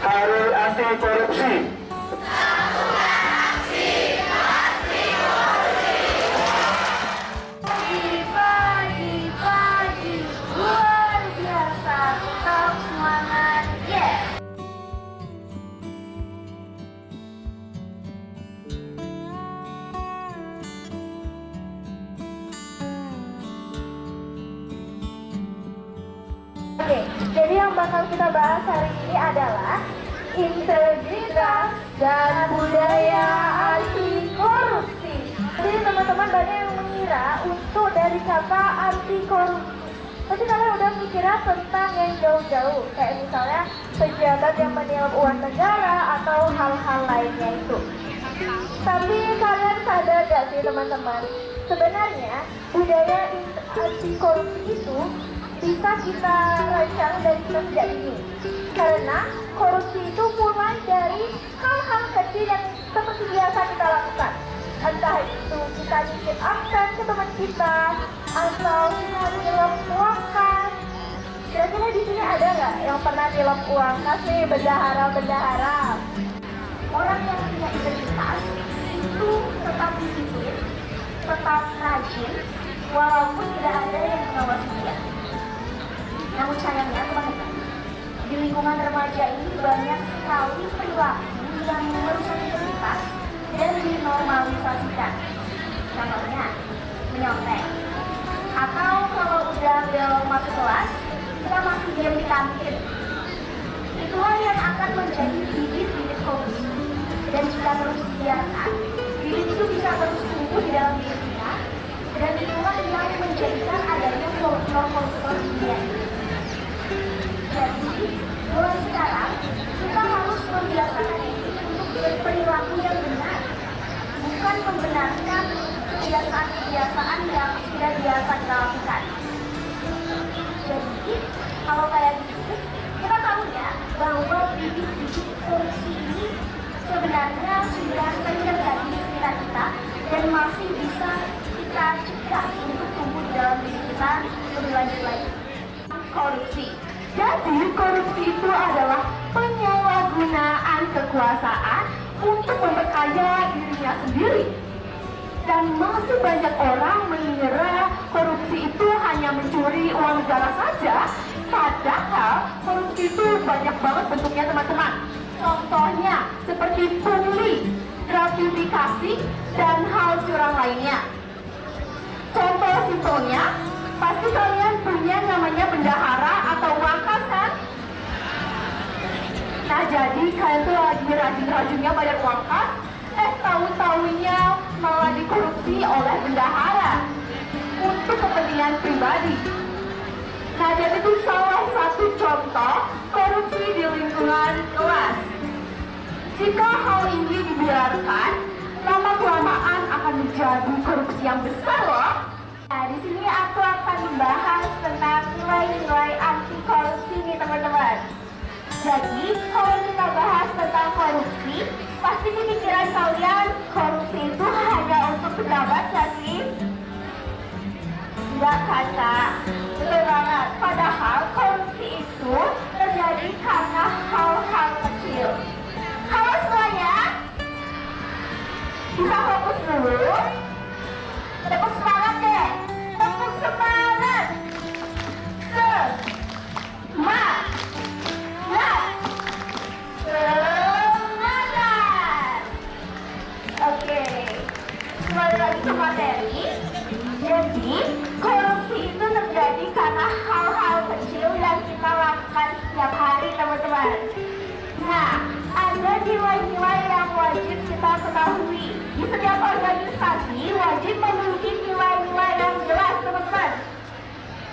Hari Anti Korupsi. Pagi-pagi luar biasa, tetap semangat, yeah! Oke, jadi yang bakal kita bahas hari ini adalah integritas dan budaya anti korupsi. Jadi teman-teman banyak yang mengira untuk dari kata anti korupsi. Pasti kalian udah mikirnya tentang yang jauh-jauh, kayak misalnya pejabat yang menyelap uang negara atau hal-hal lainnya itu. Tapi kalian sadar gak sih teman-teman, sebenarnya budaya anti korupsi itu bisa kita rancang dari kita sejak dini. Karena korupsi itu mulai dari hal-hal kecil yang seperti biasa kita lakukan. Entah itu kita nitip absen ke teman kita, atau kita nyelap uang kas. Kira-kira di sini ada nggak yang pernah nyelap uang kas nih, bendahara-bendahara? Orang yang punya integritas itu tetap disiplin, tetap rajin, walaupun tidak ada yang mengawasi dia. Namun sayangnya teman-teman, di lingkungan remaja ini banyak sekali perilaku yang merusak integritas dan dinormalisasikan. Contohnya, menyontek. Atau kalau udah belok masuk kelas, kita masih diam di kantin. Itulah yang akan menjadi bibit-bibit korupsi. Dan jika terus dibiarkan, bibit itu bisa terus tumbuh di dalam diri kita. Dan itulah yang menjadikan adanya koruptor-koruptor di dunia ini. Jadi, mulai sekarang, kita harus membiasakan diri untuk berperilaku yang benar. Bukan membenarkan kebiasaan-kebiasaan yang sudah biasa kita lakukan. Jadi, kalau kayak gitu, kita tahu ya bahwa bibit-bibit korupsi ini sebenarnya sudah sering terjadi di sekitar kita dan masih bisa kita cegah untuk tumbuh di dalam diri kita lebih lanjut lagi. Korupsi. Jadi korupsi itu adalah penyalahgunaan kekuasaan untuk memperkaya dirinya sendiri. Dan masih banyak orang mengira korupsi itu hanya mencuri uang negara saja, padahal korupsi itu banyak banget bentuknya teman-teman. Contohnya seperti pungli, gratifikasi, dan hal curang lainnya. Contoh simpelnya, pasti kalian punya namanya bendahara atau wangkas kan? Nah jadi kalian tuh lagi rajin-rajinnya bayar uang kas, tahu-tahunya malah dikorupsi oleh bendahara untuk kepentingan pribadi. Nah jadi itu salah satu contoh korupsi di lingkungan kelas. Jika hal ini dibiarkan, lama-kelamaan akan menjadi korupsi yang besar loh. Nah di sini aku akan membahas tentang nilai-nilai anti korupsi nih teman-teman. Jadi, kalau kita bahas tentang korupsi, pasti di pikiran kalian korupsi itu hanya untuk pejabat ya sih? Enggak kan, Kak? Betul banget. Padahal korupsi itu terjadi karena hal-hal kecil. Halo semuanya? Bisa fokus dulu? Tepuk semangat deh! Tepuk semangat! Semangat! Oke, kembali lagi ke materi. Jadi, korupsi itu terjadi karena hal-hal kecil yang kita lakukan setiap hari, teman-teman. Nah, ada nilai-nilai yang wajib kita ketahui. Di setiap organisasi wajib memiliki nilai-nilai yang jelas, teman-teman.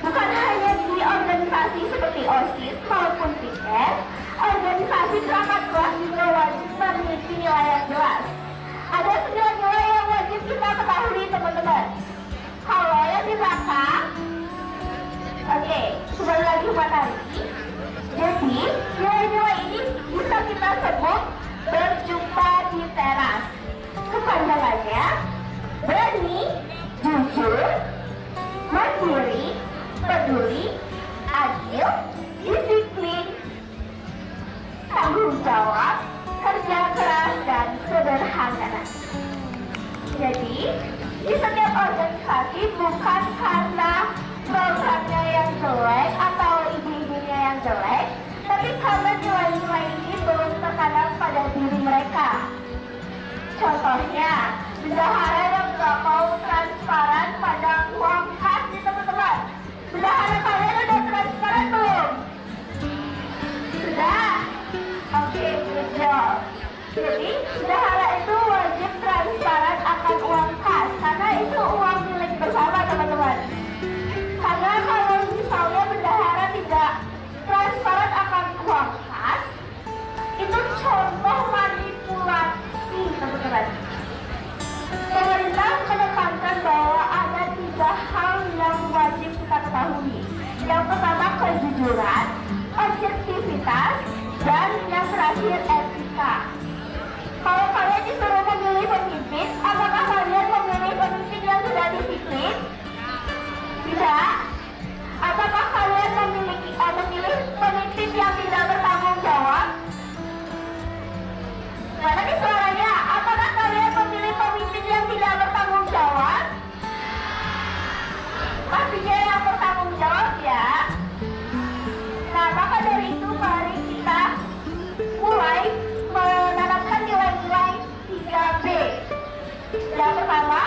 Bukan hanya di organisasi seperti OSIS maupun PIKES, organisasi perangkat kelas juga wajib memiliki nilai yang jelas. Ada 9 nilai yang wajib kita ketahui, teman-teman. Halo yang di belakang. Oke, kembali lagi ke materi. Jadi, nilai-nilai ini bisa kita sebut berjumpa di teras. Kepanjangannya, berani, jujur, mandiri, peduli, adil, disiplin, tanggung jawab, kerja keras, dan sederhana. Jadi, di setiap organisasi bukan karena programnya yang jelek atau ide-idenya yang jelek, tapi karena nilai-nilai ini belum tertanam pada diri mereka. Contohnya, bendahara yang gak mau transparan pada uang kas nih teman-teman. Bendahara kalian udah transparan belum? Sudah? Oke, good job. Jadi, bendahara itu wajib transparan akan uang kas, karena itu uang milik bersama teman-teman. Karena kalau misalnya bendahara tidak transparan akan uang kas, itu contoh manipulasi teman-teman. Pemerintah menekankan bahwa ada 3 hal yang wajib kita ketahui. Yang pertama kejujuran, objektivitas, dan yang terakhir etika. Kalau kalian disuruh memilih pemimpin, apakah kalian memilih pemimpin yang sudah disiplin? Tidak. Apakah kalian memilih pemimpin yang tidak bertanggung jawab? Mana nih suaranya? Apakah kalian memilih pemimpin yang tidak bertanggung jawab? Pastinya yang bertanggung jawab ya. Nah, maka dari itu mari kita mulai menanamkan nilai-nilai 3B. Yang pertama,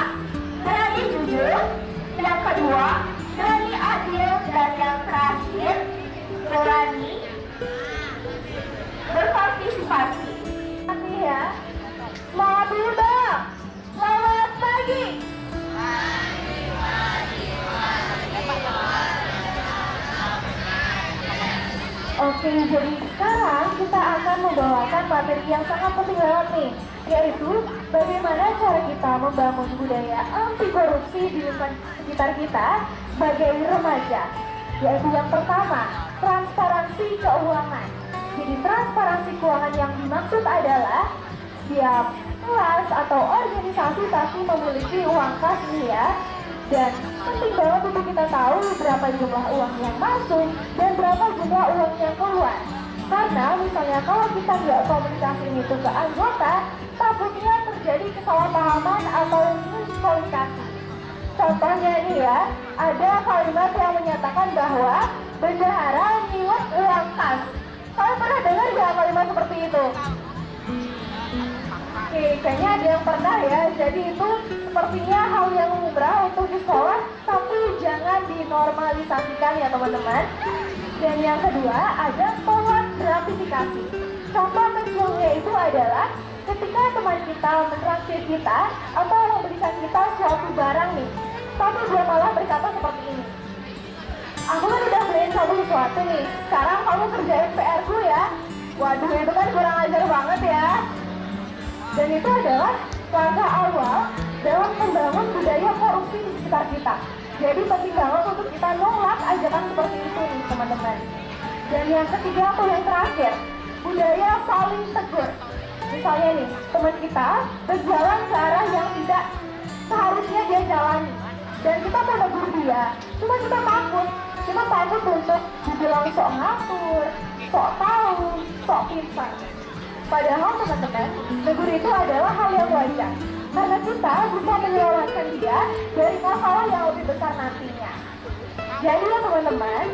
berani jujur. Yang kedua, berani adil. Dan yang terakhir, berani berpartisipasi. Nanti ya. Semangat dulu dong. Selamat pagi. Oke, jadi sekarang kita akan membawakan materi yang sangat penting banget nih, yaitu bagaimana cara kita membangun budaya anti korupsi di sekitar kita sebagai remaja. Yaitu yang pertama, transparansi keuangan. Jadi transparansi keuangan yang dimaksud adalah setiap kelas atau organisasi pasti memiliki uang kas nih ya. Dan penting banget untuk kita tahu berapa jumlah uang yang masuk dan berapa jumlah uang yang keluar. Karena misalnya kalau kita nggak komunikasi itu ke anggota, takutnya terjadi kesalahpahaman atau miskomunikasi. Contohnya ini ya, ada kalimat yang menyatakan bahwa bendahara nyuap uang kas. Kalian pernah dengar nggak kalimat seperti itu? Oke, kayaknya ada yang pernah ya. Jadi itu sepertinya hal yang lumrah untuk di sekolah, tapi jangan dinormalisasikan ya teman-teman. Dan yang kedua ada tolak gratifikasi. Contoh kecilnya itu adalah ketika teman kita mentraktir kita atau memberikan kita suatu barang nih, tapi dia malah berkata seperti ini. Aku kan udah beliin kamu sesuatu nih, sekarang kamu kerjain PR ku ya. Waduh, itu kan kurang ajar banget ya. Dan itu adalah langkah awal dalam membangun budaya korupsi di sekitar kita. Jadi penting banget untuk kita nolak ajakan seperti itu nih teman-teman. Dan yang ketiga atau yang terakhir, budaya saling tegur. Misalnya nih, teman kita berjalan ke arah yang tidak seharusnya dia jalani. Dan kita mau negur dia, cuma kita takut. Kita takut untuk dibilang sok ngatur, sok tahu, sok pintar. Padahal teman-teman, negur itu adalah hal yang wajar. Karena kita bisa menyelamatkan dia dari masalah yang lebih besar nantinya. Jadi ya teman-teman,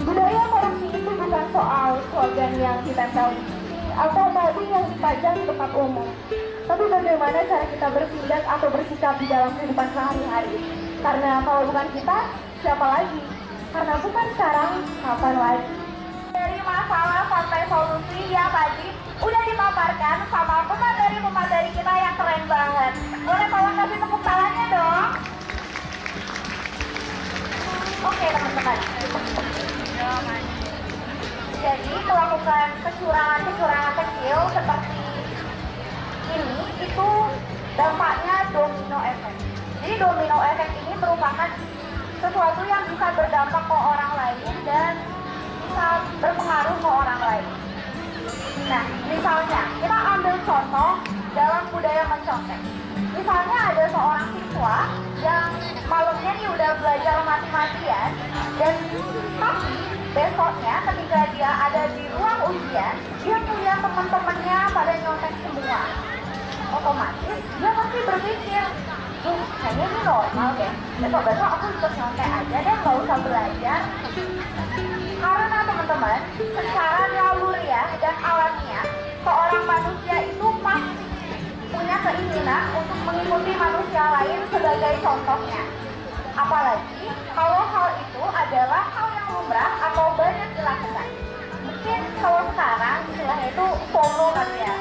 budaya korupsi itu bukan soal slogan yang ditempel di sini atau baju yang dipajang di tempat umum. Tapi bagaimana cara kita bertindak atau bersikap di dalam kehidupan sehari-hari. Karena kalau bukan kita, siapa lagi? Karena bukan sekarang, kapan lagi? Dari masalah sampai solusi yang tadi udah dipaparkan sama pemateri kita yang keren banget. Boleh tolong kasih tepuk tangannya dong? Oke teman-teman. Jadi melakukan kecurangan kecil seperti ini itu dampaknya domino effect. Jadi domino effect ini merupakan sesuatu yang bisa berdampak ke orang lain dan bisa berpengaruh ke orang lain. Nah, misalnya kita ambil contoh dalam budaya mencontek. Misalnya ada seorang siswa yang malamnya nih udah belajar mati-matian dan tapi besoknya ketika dia ada di ruang ujian, dia punya teman otomatis dia pasti berpikir, kayaknya ini normal deh. Besok-besok aku ikut nyontek aja deh, nggak usah belajar. Karena teman-teman, secara naluriah dan alamiah, seorang manusia itu pasti punya keinginan untuk mengikuti manusia lain sebagai contohnya. Apalagi kalau hal itu adalah hal yang lumrah atau banyak dilakukan. Mungkin kalau sekarang istilahnya itu FOMO kan ya.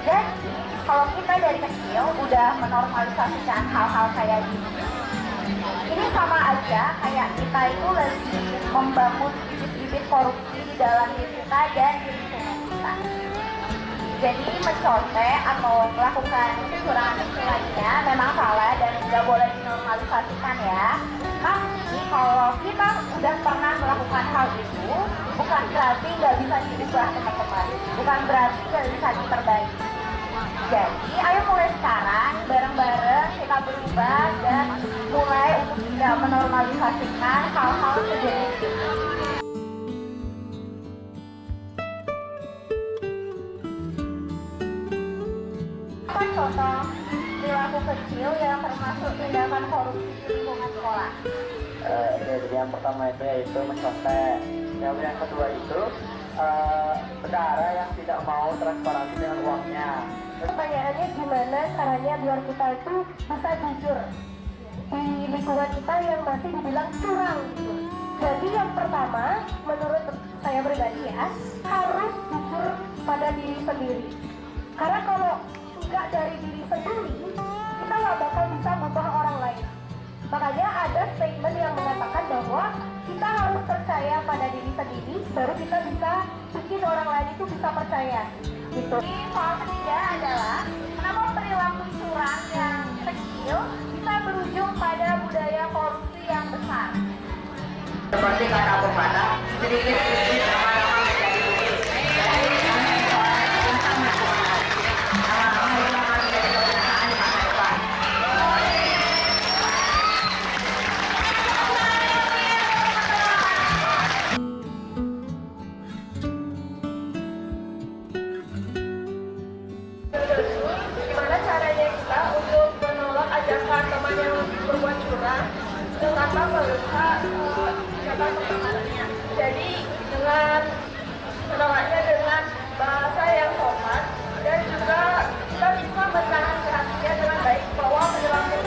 Jadi kalau kita dari kecil udah menormalisasikan hal-hal kayak gini, ini sama aja kayak kita itu lagi membangun bibit-bibit korupsi di dalam diri kita dan di lingkungan kita. Jadi mencontek atau melakukan kecurangan lainnya memang salah dan nggak boleh dinormalisasikan ya. Tapi kalau kita udah pernah melakukan hal itu, bukan berarti nggak bisa diubah teman-teman. Bukan berarti nggak bisa diperbaiki. Jadi ayo mulai sekarang bareng-bareng kita berubah dan mulai untuk tidak menormalisasikan hal-hal sejenis itu. Apa contoh perilaku kecil yang termasuk tindakan korupsi di lingkungan sekolah? Jadi yang pertama itu yaitu mencontek. Yang kedua itu bendahara yang tidak mau transparansi dengan uangnya. Pertanyaannya gimana caranya biar kita itu bisa jujur di lingkungan kita yang masih dibilang curang gitu. Jadi yang pertama menurut saya pribadi ya, harus jujur pada diri sendiri. Karena kalau enggak dari diri sendiri, kita nggak bakal bisa mengubah orang lain. Makanya ada statement yang mengatakan bahwa kita harus percaya pada diri sendiri, baru kita bisa bikin orang lain itu bisa percaya. Gitu. Soal ketiga adalah kenapa perilaku curang yang kecil bisa berujung pada budaya korupsi yang besar. Seperti kata pepatah, sedikit sedikit lama-lama menjadi bukit. Lama-lama menjadi kebenaran di masa depan. Gimana caranya kita untuk menolak ajakan teman yang berbuat curang dengan berusaha jaga pertemanannya. Jadi dengan menolaknya dengan bahasa yang sopan dan juga kita bisa menasihatinya dengan baik bahwa perilaku